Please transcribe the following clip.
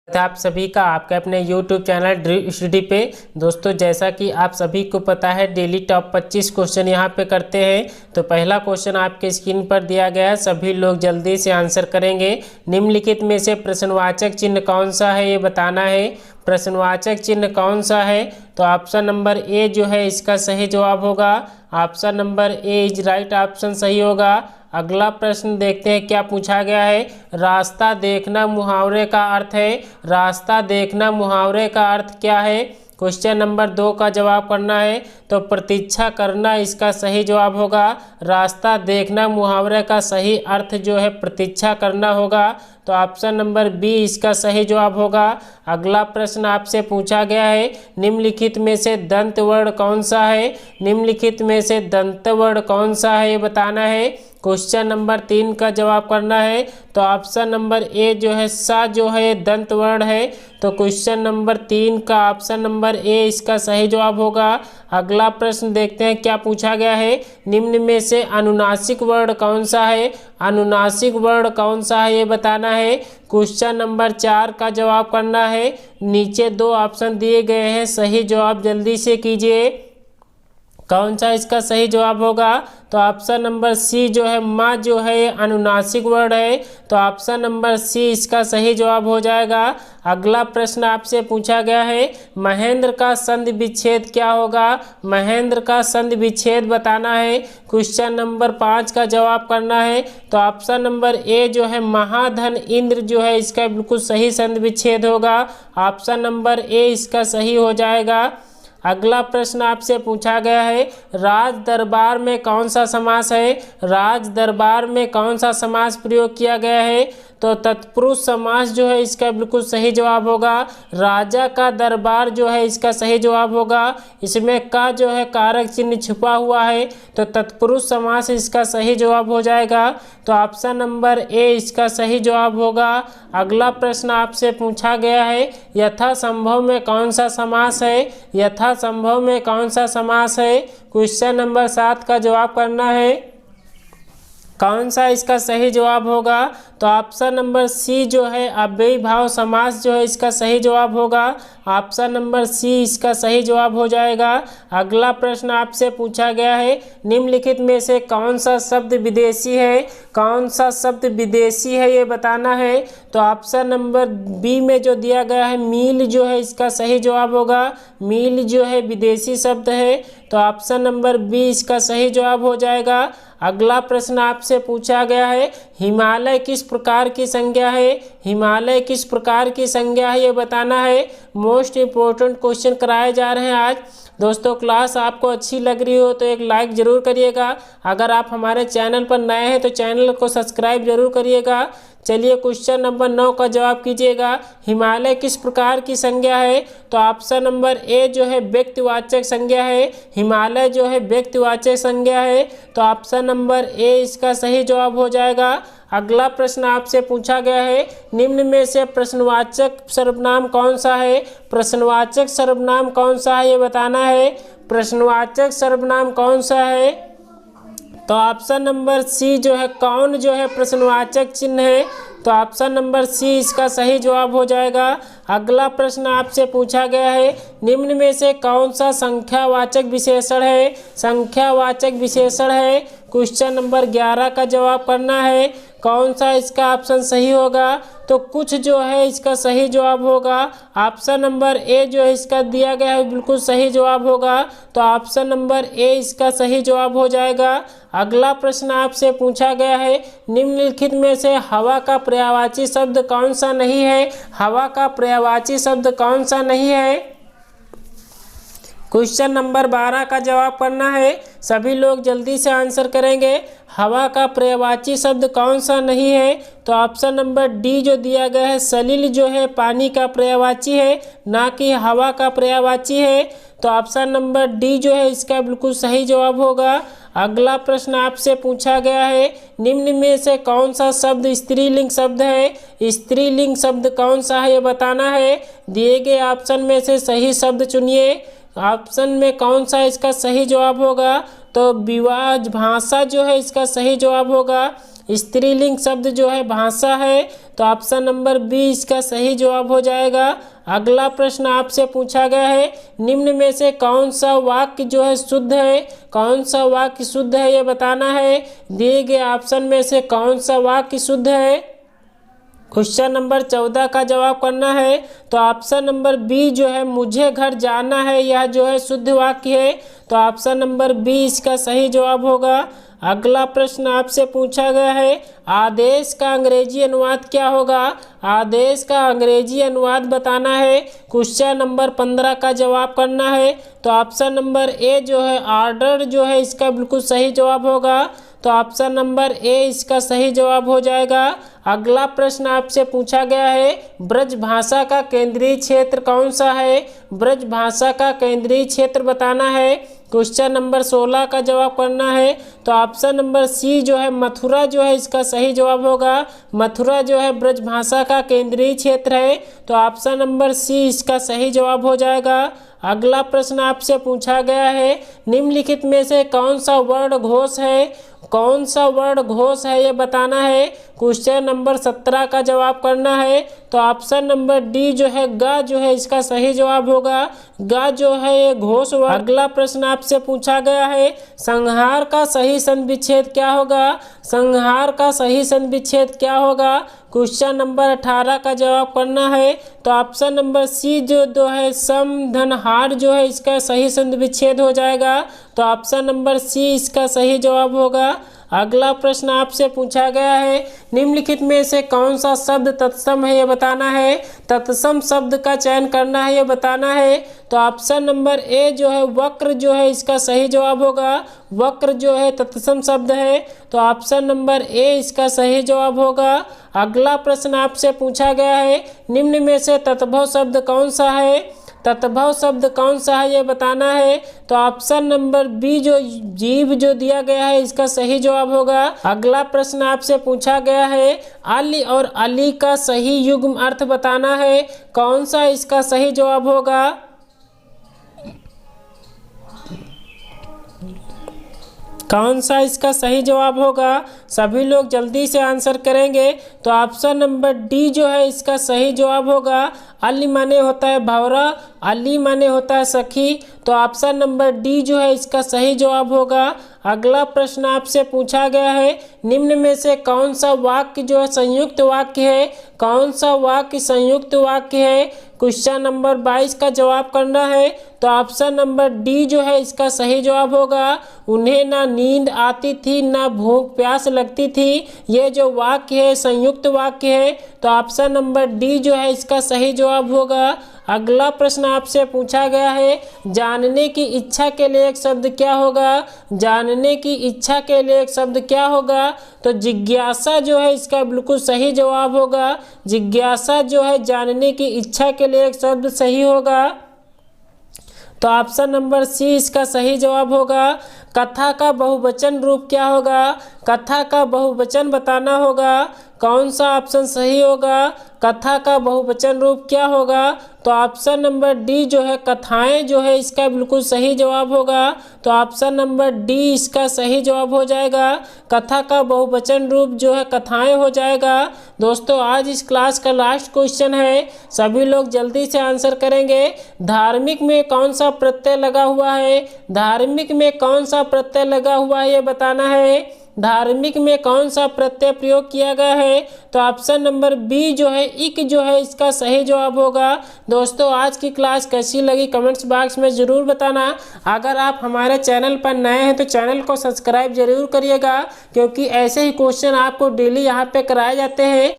आप सभी का आपके अपने YouTube चैनल ड्रीम स्टडी पे। दोस्तों, जैसा कि आप सभी को पता है, डेली टॉप 25 क्वेश्चन यहाँ पे करते हैं। तो पहला क्वेश्चन आपके स्क्रीन पर दिया गया है, सभी लोग जल्दी से आंसर करेंगे। निम्नलिखित में से प्रश्नवाचक चिन्ह कौन सा है, ये बताना है। प्रश्नवाचक चिन्ह कौन सा है? तो ऑप्शन नंबर ए जो है इसका सही जवाब होगा। Option number A is right option सही होगा। अगला प्रश्न देखते हैं क्या पूछा गया है। रास्ता देखना मुहावरे का अर्थ है। रास्ता देखना मुहावरे का अर्थ क्या है? क्वेश्चन नंबर 2 का जवाब करना है। तो प्रतीक्षा करना इसका सही जवाब होगा। रास्ता देखना मुहावरे का सही अर्थ जो है प्रतीक्षा करना होगा। तो ऑप्शन नंबर बी इसका सही जवाब होगा। अगला प्रश्न आपसे पूछा गया है, निम्नलिखित में से दंत वर्ण कौन सा है? निम्नलिखित में से दंत वर्ण कौन सा है, ये बताना है। क्वेश्चन नंबर 3 का जवाब करना है। तो ऑप्शन नंबर ए जो है सा जो है दंत वर्ण है। तो क्वेश्चन नंबर 3 का ऑप्शन नंबर ए इसका सही जवाब होगा। अगला प्रश्न देखते हैं क्या पूछा गया है। निम्न में से अनुनासिक वर्ण कौन सा है? अनुनासिक वर्ण कौन सा है, ये बताना है। क्वेश्चन नंबर 4 का जवाब करना है। नीचे 2 ऑप्शन दिए गए हैं, सही जवाब जल्दी से कीजिए। कौन सा इसका सही जवाब होगा? तो ऑप्शन नंबर सी जो है माँ जो है ये अनुनासिक वर्ण है। तो ऑप्शन नंबर सी इसका सही जवाब हो जाएगा। अगला प्रश्न आपसे पूछा गया है, महेंद्र का संधि विच्छेद क्या होगा? महेंद्र का संधि विच्छेद बताना है। क्वेश्चन नंबर 5 का जवाब करना है। तो ऑप्शन नंबर ए जो है महाधन इंद्र जो है इसका बिल्कुल सही संधि विच्छेद होगा। ऑप्शन नंबर ए इसका सही हो जाएगा। अगला प्रश्न आपसे पूछा गया है, राज दरबार में कौन सा समास है? राज दरबार में कौन सा समास प्रयोग किया गया है? तो तत्पुरुष समास जो है इसका बिल्कुल सही जवाब होगा। राजा का दरबार जो है इसका सही जवाब होगा। इसमें का जो है कारक चिन्ह छुपा हुआ है, तो तत्पुरुष समास इसका सही जवाब हो जाएगा। तो ऑप्शन नंबर ए इसका सही जवाब होगा। अगला प्रश्न आपसे पूछा गया है, यथासंभव में कौन सा समास है? यथासंभव में कौन सा समास है? क्वेश्चन नंबर 7 का जवाब करना है। कौन सा इसका सही जवाब होगा? तो ऑप्शन नंबर सी जो है अव्ययी भाव समास जो है इसका सही जवाब होगा। ऑप्शन नंबर सी इसका सही जवाब हो जाएगा। अगला प्रश्न आपसे पूछा गया है, निम्नलिखित में से कौन सा शब्द विदेशी है? कौन सा शब्द विदेशी है, ये बताना है। तो ऑप्शन नंबर बी में जो दिया गया है मील जो है इसका सही जवाब होगा। मील जो है विदेशी शब्द है। तो ऑप्शन नंबर बी इसका सही जवाब हो जाएगा। अगला प्रश्न आपसे पूछा गया है, हिमालय किस प्रकार की संज्ञा है? हिमालय किस प्रकार की संज्ञा है, ये बताना है। मोस्ट इम्पोर्टेंट क्वेश्चन कराए जा रहे हैं आज। दोस्तों, क्लास आपको अच्छी लग रही हो तो एक लाइक ज़रूर करिएगा। अगर आप हमारे चैनल पर नए हैं तो चैनल को सब्सक्राइब जरूर करिएगा। चलिए क्वेश्चन नंबर 9 का जवाब कीजिएगा। हिमालय किस प्रकार की संज्ञा है? तो ऑप्शन नंबर ए जो है व्यक्तिवाचक संज्ञा है। हिमालय जो है व्यक्तिवाचक संज्ञा है। तो ऑप्शन नंबर ए इसका सही जवाब हो जाएगा। अगला प्रश्न आपसे पूछा गया है, निम्न में से प्रश्नवाचक सर्वनाम कौन सा है? प्रश्नवाचक सर्वनाम कौन सा है, ये बताना है। प्रश्नवाचक सर्वनाम कौन सा है? तो ऑप्शन नंबर सी जो है कौन जो है प्रश्नवाचक चिन्ह है। तो ऑप्शन नंबर सी इसका सही जवाब हो जाएगा। अगला प्रश्न आपसे पूछा गया है, निम्न में से कौन सा संख्यावाचक विशेषण है? संख्यावाचक विशेषण है। क्वेश्चन नंबर 11 का जवाब करना है। कौन सा इसका ऑप्शन सही होगा? तो कुछ जो है इसका सही जवाब होगा। ऑप्शन नंबर ए जो है इसका दिया गया है बिल्कुल सही जवाब होगा। तो ऑप्शन नंबर ए इसका सही जवाब हो जाएगा। अगला प्रश्न आपसे पूछा गया है, निम्नलिखित में से हवा का पर्यायवाची शब्द कौन सा नहीं है? हवा का पर्यायवाची शब्द कौन सा नहीं है? क्वेश्चन नंबर 12 का जवाब करना है। सभी लोग जल्दी से आंसर करेंगे। हवा का पर्यायवाची शब्द कौन सा नहीं है? तो ऑप्शन नंबर डी जो दिया गया है सलिल जो है पानी का पर्यायवाची है, ना कि हवा का पर्यायवाची है। तो ऑप्शन नंबर डी जो है इसका बिल्कुल सही जवाब होगा। अगला प्रश्न आपसे पूछा गया है, निम्न में से कौन सा शब्द स्त्रीलिंग शब्द है? स्त्रीलिंग शब्द कौन सा है, ये बताना है। दिए गए ऑप्शन में से सही शब्द चुनिए। ऑप्शन में कौन सा इसका सही जवाब होगा? तो विवाह भाषा जो है इसका सही जवाब होगा। स्त्रीलिंग शब्द जो है भाषा है, तो ऑप्शन नंबर बी इसका सही जवाब हो जाएगा। अगला प्रश्न आपसे पूछा गया है, निम्न में से कौन सा वाक्य जो है शुद्ध है, कौन सा वाक्य शुद्ध है ये बताना है। दिए गए ऑप्शन में से कौन सा वाक्य शुद्ध है। क्वेश्चन नंबर 14 का जवाब करना है। तो ऑप्शन नंबर बी जो है मुझे घर जाना है, यह जो है शुद्ध वाक्य है, तो ऑप्शन नंबर बी इसका सही जवाब होगा। अगला प्रश्न आपसे पूछा गया है, आदेश का अंग्रेजी अनुवाद क्या होगा। आदेश का अंग्रेजी अनुवाद बताना है। क्वेश्चन नंबर 15 का जवाब करना है। तो ऑप्शन नंबर ए जो है ऑर्डर जो है इसका बिल्कुल सही जवाब होगा, तो ऑप्शन नंबर ए इसका सही जवाब हो जाएगा। अगला प्रश्न आपसे पूछा गया है, ब्रज भाषा का केंद्रीय क्षेत्र कौन सा है। ब्रज भाषा का केंद्रीय क्षेत्र बताना है। क्वेश्चन नंबर 16 का जवाब करना है। तो ऑप्शन नंबर सी जो है मथुरा जो है इसका सही जवाब होगा। मथुरा जो है ब्रज भाषा का केंद्रीय क्षेत्र है, तो ऑप्शन नंबर सी इसका सही जवाब हो जाएगा। अगला प्रश्न आपसे पूछा गया है, निम्नलिखित में से कौन सा वर्ण घोष है। कौन सा वर्ण घोष है ये बताना है। क्वेश्चन नंबर 17 का जवाब करना है। तो ऑप्शन नंबर डी जो है गा जो है इसका सही जवाब होगा। गा जो है ये घोष वर्ण। अगला प्रश्न आपसे पूछा गया है, संहार का सही संधि विच्छेद क्या होगा। संहार का सही संधि विच्छेद क्या होगा। क्वेश्चन नंबर 18 का जवाब करना है। तो ऑप्शन नंबर सी जो है समधनहार जो है इसका सही संधि विच्छेद हो जाएगा, तो ऑप्शन नंबर सी इसका सही जवाब होगा। अगला प्रश्न आपसे पूछा गया है, निम्नलिखित में से कौन सा शब्द तत्सम है ये बताना है। तत्सम शब्द का चयन करना है ये बताना है। तो ऑप्शन नंबर ए जो है वक्र जो है इसका सही जवाब होगा। वक्र जो है तत्सम शब्द है, तो ऑप्शन नंबर ए इसका सही जवाब होगा। अगला प्रश्न आपसे पूछा गया है, निम्न में से तत्भव शब्द कौन सा है। तत्भव शब्द कौन सा है ये बताना है। तो ऑप्शन नंबर बी जो जीव जो दिया गया है इसका सही जवाब होगा। अगला प्रश्न आपसे पूछा गया है, अली और अली का सही युग्म अर्थ बताना है। कौन सा इसका सही जवाब होगा। कौन सा इसका सही जवाब होगा। सभी लोग जल्दी से आंसर करेंगे। तो ऑप्शन नंबर डी जो है इसका सही जवाब होगा। अली माने होता है भंवरा, अली माने होता है सखी, तो ऑप्शन नंबर डी जो है इसका सही जवाब होगा। अगला प्रश्न आपसे पूछा गया है, निम्न में से कौन सा वाक्य जो है संयुक्त वाक्य है। कौन सा वाक्य संयुक्त वाक्य है। क्वेश्चन नंबर 22 का जवाब करना है। तो ऑप्शन नंबर डी जो है इसका सही जवाब होगा। उन्हें ना नींद आती थी ना भूख प्यास लगती थी, ये जो वाक्य है संयुक्त वाक्य है, तो ऑप्शन नंबर डी जो है इसका सही जवाब होगा। अगला प्रश्न आपसे पूछा गया है, जानने की इच्छा के लिए एक शब्द क्या होगा। जानने की इच्छा के लिए एक शब्द क्या होगा। तो जिज्ञासा जो है इसका बिल्कुल सही जवाब होगा। जिज्ञासा जो है जानने की इच्छा के लिए एक शब्द सही होगा, तो ऑप्शन नंबर सी इसका सही जवाब होगा। कथा का बहुवचन रूप क्या होगा। कथा का बहुवचन बताना होगा। कौन सा ऑप्शन सही होगा। कथा का बहुवचन रूप क्या होगा। तो ऑप्शन नंबर डी जो है कथाएं जो है इसका बिल्कुल सही जवाब होगा, तो ऑप्शन नंबर डी इसका सही जवाब हो जाएगा। कथा का बहुवचन रूप जो है कथाएं हो जाएगा। दोस्तों आज इस क्लास का लास्ट क्वेश्चन है, सभी लोग जल्दी से आंसर करेंगे। धार्मिक में कौन सा प्रत्यय लगा हुआ है। धार्मिक में कौन सा प्रत्यय लगा हुआ है ये बताना है। धार्मिक में कौन सा प्रत्यय प्रयोग किया गया है। तो ऑप्शन नंबर बी जो है इक जो है इसका सही जवाब होगा। दोस्तों आज की क्लास कैसी लगी कमेंट्स बॉक्स में ज़रूर बताना। अगर आप हमारे चैनल पर नए हैं तो चैनल को सब्सक्राइब जरूर करिएगा, क्योंकि ऐसे ही क्वेश्चन आपको डेली यहाँ पे कराए जाते हैं।